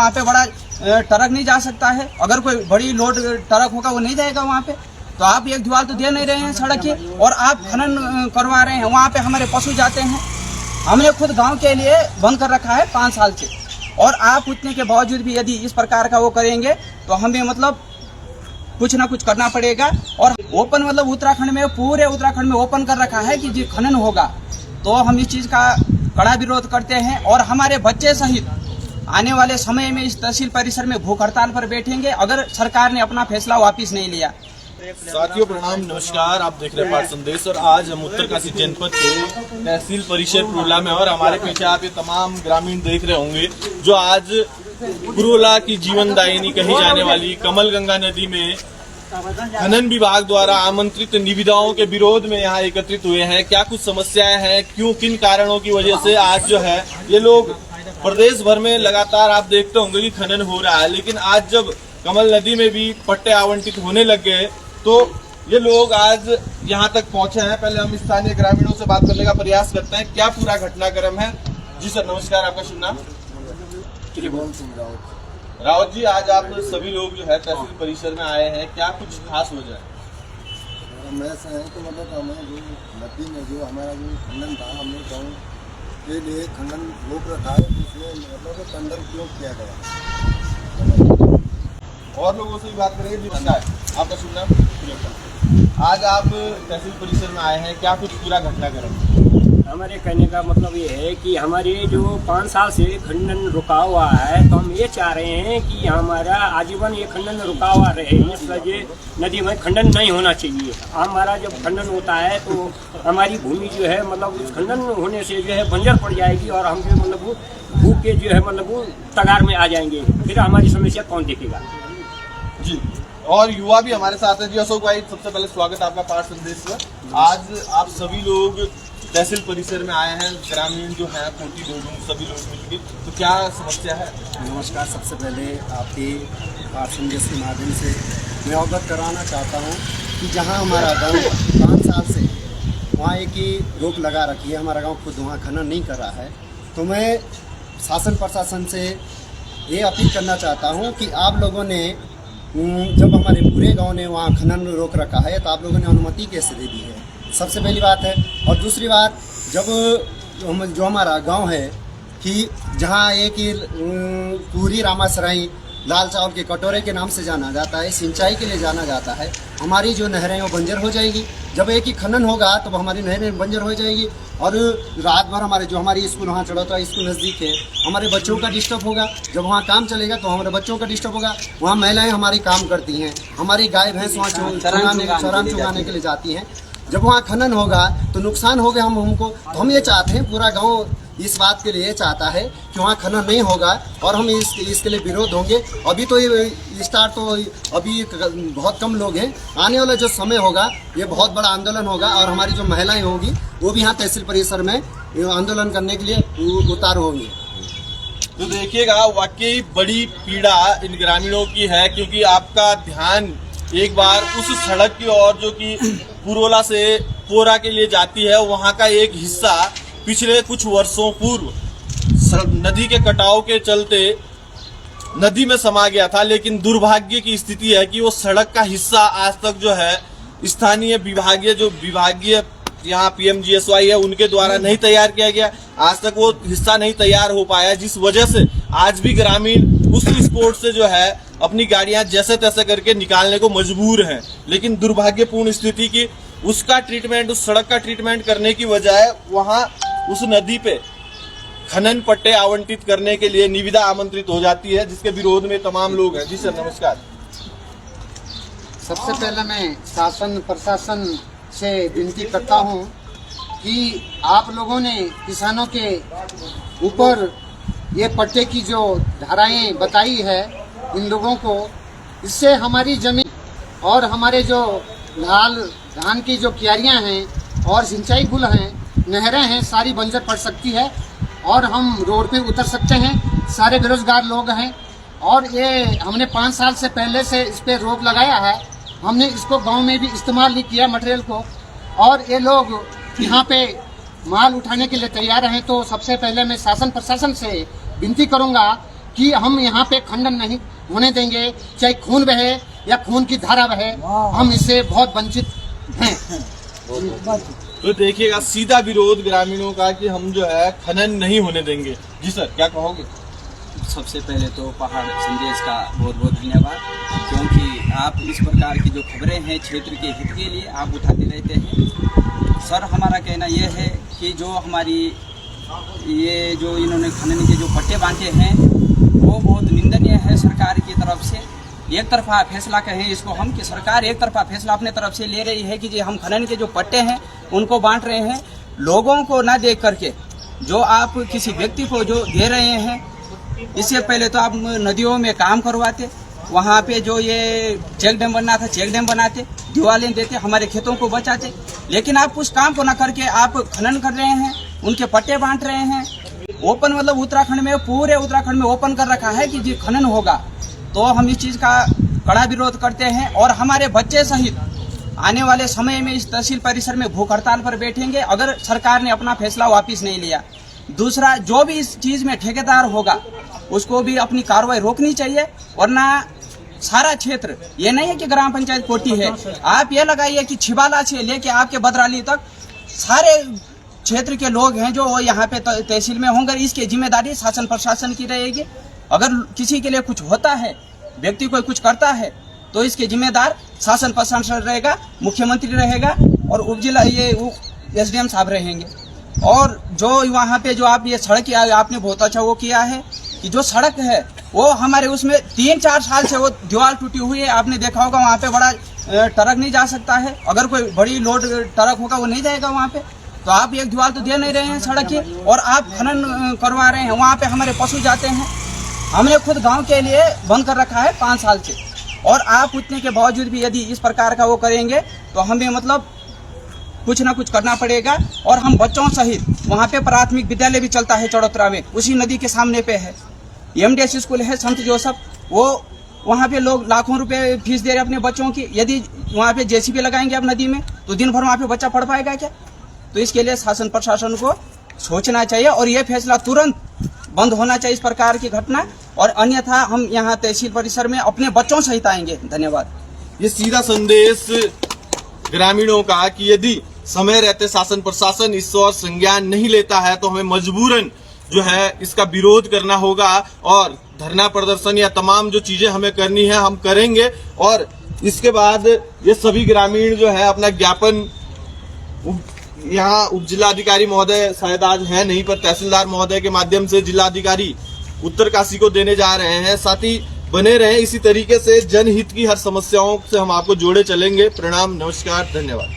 वहाँ पे बड़ा ट्रक नहीं जा सकता है। अगर कोई बड़ी लोड ट्रक होगा वो नहीं जाएगा वहाँ पे। तो आप एक दीवार तो दे नहीं रहे हैं सड़क की, और आप खनन करवा रहे हैं। वहाँ पे हमारे पशु जाते हैं। हमने खुद गांव के लिए बंद कर रखा है 5 साल से, और आप उतने के बावजूद भी यदि इस प्रकार का वो करेंगे तो हमें मतलब कुछ ना कुछ करना पड़ेगा। और ओपन मतलब उत्तराखंड में, पूरे उत्तराखंड में ओपन कर रखा है कि जी खनन होगा, तो हम इस चीज़ का कड़ा विरोध करते हैं। और हमारे बच्चे सहित आने वाले समय में इस तहसील परिसर में भूख हड़ताल पर बैठेंगे अगर सरकार ने अपना फैसला वापस नहीं लिया। साथियों प्रणाम, नमस्कार। आप देख रहे हैं पाठ संदेश, और आज हम उत्तरकाशी जनपद के तहसील परिसर पुरोला में, और हमारे पीछे आप ये तमाम ग्रामीण देख रहे होंगे जो आज पुरोला की जीवनदायिनी कही जाने वाली कमल गंगा नदी में खनन विभाग द्वारा आमंत्रित निविदाओं के विरोध में यहाँ एकत्रित हुए हैं। क्या कुछ समस्याएं हैं, क्यों, किन कारणों की वजह से आज जो है ये लोग प्रदेश भर में लगातार आप देखते होंगे कि खनन हो रहा है, लेकिन आज जब कमल नदी में भी पट्टे आवंटित होने लग गए तो ये लोग आज यहाँ तक पहुंचे हैं। पहले हम स्थानीय ग्रामीणों से बात करने का प्रयास करते हैं, क्या पूरा घटनाक्रम है। जी सर नमस्कार, आपका शुभ नाम? रावत जी, आज आप सभी लोग जो है तहसील परिसर में आए हैं, क्या कुछ खास हो जाए? मैं है तो मतलब हमें जो नदी में जो हमारा जो खनन था, हमने गाँव के लिए खनन रोक रखा है, इसमें मतलब टेंडर उपयोग किया गया। और लोगों से भी बात करेंगे। जी नमस्कार, आपका शुभ नाम? आज आप तहसील परिसर में आए हैं, क्या कुछ पूरा घटनाक्रम? हमारे कहने का मतलब ये है कि हमारे जो 5 साल से खनन रुका हुआ है, तो हम ये चाह रहे हैं कि हमारा आजीवन ये खनन रुका हुआ रहे। इस वजह नदी में खनन नहीं होना चाहिए। हमारा जब खनन होता है तो हमारी भूमि जो है मतलब इस खनन होने से जो है बंजर पड़ जाएगी, और हम जो मतलब भूख के जो है मतलब तगार में आ जाएंगे। फिर हमारी समस्या कौन देखेगा? जी, और युवा भी हमारे साथ है। जी अशोक भाई, सबसे पहले स्वागत आपका पाठ संदेश में। आज आप सभी लोग तहसील परिसर में आए हैं, ग्रामीण जो है कोटी डोडूम सभी लोग मिलकर, तो क्या समस्या है? नमस्कार, सबसे पहले आपके पाठ संदेश के माध्यम से मैं अवगत कराना चाहता हूँ कि जहाँ हमारा गाँव 5 साल से वहाँ एक ही रोक लगा रखी है, हमारा गाँव खुद वहाँ खनन नहीं कर रहा है, तो मैं शासन प्रशासन से ये अपील करना चाहता हूँ कि आप लोगों ने जब हमारे पूरे गांव ने वहाँ खनन रोक रखा है तो आप लोगों ने अनुमति कैसे दे दी है, सबसे पहली बात है। और दूसरी बात, जब जो हमारा गांव है कि जहाँ एक ही पूरी रामासराई लाल चावल के कटोरे के नाम से जाना जाता है, सिंचाई के लिए जाना जाता है, हमारी जो नहरें वो बंजर हो जाएगी। जब एक ही खनन होगा तो हमारी नहरें बंजर हो जाएगी, और रात भर हमारे जो हमारी स्कूल वहाँ चढ़ाता है, स्कूल नज़दीक है, हमारे बच्चों का डिस्टर्ब होगा। जब वहाँ काम चलेगा तो हमारे बच्चों का डिस्टर्ब होगा। वहाँ महिलाएं हमारी काम करती हैं, हमारी गाय भैंस वहाँ चरान चुगाने के लिए जाती हैं। जब वहाँ खनन होगा तो नुकसान होगा हमको। तो हम ये चाहते हैं, पूरा गाँव इस बात के लिए चाहता है कि वहाँ खनन नहीं होगा, और हम इसके लिए विरोध होंगे। अभी तो ये स्टार्ट तो अभी बहुत कम लोग हैं, आने वाला जो समय होगा ये बहुत बड़ा आंदोलन होगा, और हमारी जो महिलाएं होगी वो भी यहाँ तहसील परिसर में आंदोलन करने के लिए उतार होंगी। तो देखिएगा, वाकई बड़ी पीड़ा इन ग्रामीणों की है, क्योंकि आपका ध्यान एक बार उस सड़क की ओर जो कि पुरोला से पोरा के लिए जाती है, वहाँ का एक हिस्सा पिछले कुछ वर्षों पूर्व नदी के कटाव के चलते नदी में समा गया था, लेकिन दुर्भाग्य की स्थिति है कि वो सड़क का हिस्सा आज तक जो है स्थानीय विभागीय यहाँ PMGSY है उनके द्वारा नहीं तैयार किया गया। आज तक वो हिस्सा नहीं तैयार हो पाया, जिस वजह से आज भी ग्रामीण उस स्पोर्ट से जो है अपनी गाड़ियां जैसे तैसे करके निकालने को मजबूर हैं। लेकिन दुर्भाग्यपूर्ण स्थिति की उसका ट्रीटमेंट, उस सड़क का ट्रीटमेंट करने की बजाय वहाँ उस नदी पे खनन पट्टे आवंटित करने के लिए निविदा आमंत्रित हो जाती है, जिसके विरोध में तमाम लोग हैं। जी सर नमस्कार। सबसे पहले मैं शासन प्रशासन से विनती करता हूं कि आप लोगों ने किसानों के ऊपर ये पट्टे की जो धाराएं बताई है, इन लोगों को, इससे हमारी जमीन और हमारे जो लाल धान की जो क्यारियां हैं और सिंचाई गुल हैं, नहरें हैं, सारी बंजर पड़ सकती है, और हम रोड पे उतर सकते हैं। सारे बेरोजगार लोग हैं, और ये हमने 5 साल से पहले से इस पे रोक लगाया है। हमने इसको गांव में भी इस्तेमाल नहीं किया मटेरियल को, और ये लोग यहाँ पे माल उठाने के लिए तैयार हैं। तो सबसे पहले मैं शासन प्रशासन से विनती करूँगा कि हम यहाँ पे खंडन नहीं होने देंगे, चाहे खून बहे या खून की धारा बहे, हम इससे बहुत वंचित हैं। तो देखिएगा सीधा विरोध ग्रामीणों का कि हम जो है खनन नहीं होने देंगे। जी सर, क्या कहोगे? सबसे पहले तो पहाड़ संदेश का बहुत बहुत धन्यवाद, क्योंकि आप इस प्रकार की जो खबरें हैं क्षेत्र के हित के लिए आप उठाते रहते हैं। सर, हमारा कहना यह है कि जो हमारी ये जो इन्होंने खनन के जो पट्टे बांटे हैं वो बहुत निंदनीय है सरकार की तरफ से। एक तरफा फैसला कहें इसको हम कि सरकार एक तरफा फैसला अपने तरफ से ले रही है कि जी हम खनन के जो पट्टे हैं उनको बांट रहे हैं, लोगों को ना देख करके। जो आप किसी व्यक्ति को जो दे रहे हैं, इससे पहले तो आप नदियों में काम करवाते, वहाँ पे जो ये चेक डैम बनना था चेक डैम बनाते, दीवारें देते, हमारे खेतों को बचाते। लेकिन आप उस काम को न करके आप खनन कर रहे हैं, उनके पट्टे बांट रहे हैं। ओपन मतलब उत्तराखंड में, पूरे उत्तराखंड में ओपन कर रखा है कि जी खनन होगा। तो हम इस चीज़ का कड़ा विरोध करते हैं और हमारे बच्चे सहित आने वाले समय में इस तहसील परिसर में भूख हड़ताल पर बैठेंगे अगर सरकार ने अपना फैसला वापस नहीं लिया। दूसरा, जो भी इस चीज़ में ठेकेदार होगा उसको भी अपनी कार्रवाई रोकनी चाहिए, वरना सारा क्षेत्र, ये नहीं है कि ग्राम पंचायत कोटी है, आप ये लगाइए कि छिबाला से लेके आपके बदराली तक सारे क्षेत्र के लोग हैं जो यहाँ पे तहसील में होंगे। इसकी जिम्मेदारी शासन प्रशासन की रहेगी। अगर किसी के लिए कुछ होता है, व्यक्ति कोई कुछ करता है, तो इसके जिम्मेदार शासन प्रशासन रहेगा, मुख्यमंत्री रहेगा और उपजिला ये SDM साहब रहेंगे। और जो वहाँ पे जो आप ये सड़क किया, आपने बहुत अच्छा वो किया है कि जो सड़क है वो हमारे उसमें 3-4 साल से वो दीवार टूटी हुई है। आपने देखा होगा वहाँ पे बड़ा ट्रक नहीं जा सकता है, अगर कोई बड़ी लोड ट्रक होगा वो नहीं जाएगा वहाँ पे। तो आप एक दीवार तो दे नहीं रहे हैं सड़क की, और आप खनन करवा रहे हैं, वहाँ पे हमारे पशु जाते हैं। हमने खुद गांव के लिए बंद कर रखा है 5 साल से, और आप उतने के बावजूद भी यदि इस प्रकार का वो करेंगे तो हमें मतलब कुछ ना कुछ करना पड़ेगा। और हम बच्चों सहित, वहाँ पे प्राथमिक विद्यालय भी चलता है चौड़ोतरा में, उसी नदी के सामने पे है MDS स्कूल है संत जोसफ, वो वहाँ पे लोग लाखों रुपए फीस दे रहे हैं अपने बच्चों की। यदि वहाँ पे JCB लगाएंगे आप नदी में तो दिन भर वहाँ पे बच्चा पढ़ पाएगा क्या? तो इसके लिए शासन प्रशासन को सोचना चाहिए और ये फैसला तुरंत बंद होना चाहिए इस प्रकार की घटना, और अन्यथा हम यहाँ तहसील परिसर में अपने बच्चों सहित आएंगे। धन्यवाद। ये सीधा संदेश ग्रामीणों का कि यदि समय रहते शासन प्रशासन इस और संज्ञान नहीं लेता है तो हमें मजबूरन जो है इसका विरोध करना होगा, और धरना प्रदर्शन या तमाम जो चीजें हमें करनी है हम करेंगे। और इसके बाद ये सभी ग्रामीण जो है अपना ज्ञापन यहाँ उप जिलाधिकारी महोदय शायद आज है नहीं, पर तहसीलदार महोदय के माध्यम से जिलाधिकारी उत्तरकाशी को देने जा रहे हैं। साथ ही बने रहे इसी तरीके से, जनहित की हर समस्याओं से हम आपको जोड़े चलेंगे। प्रणाम, नमस्कार, धन्यवाद।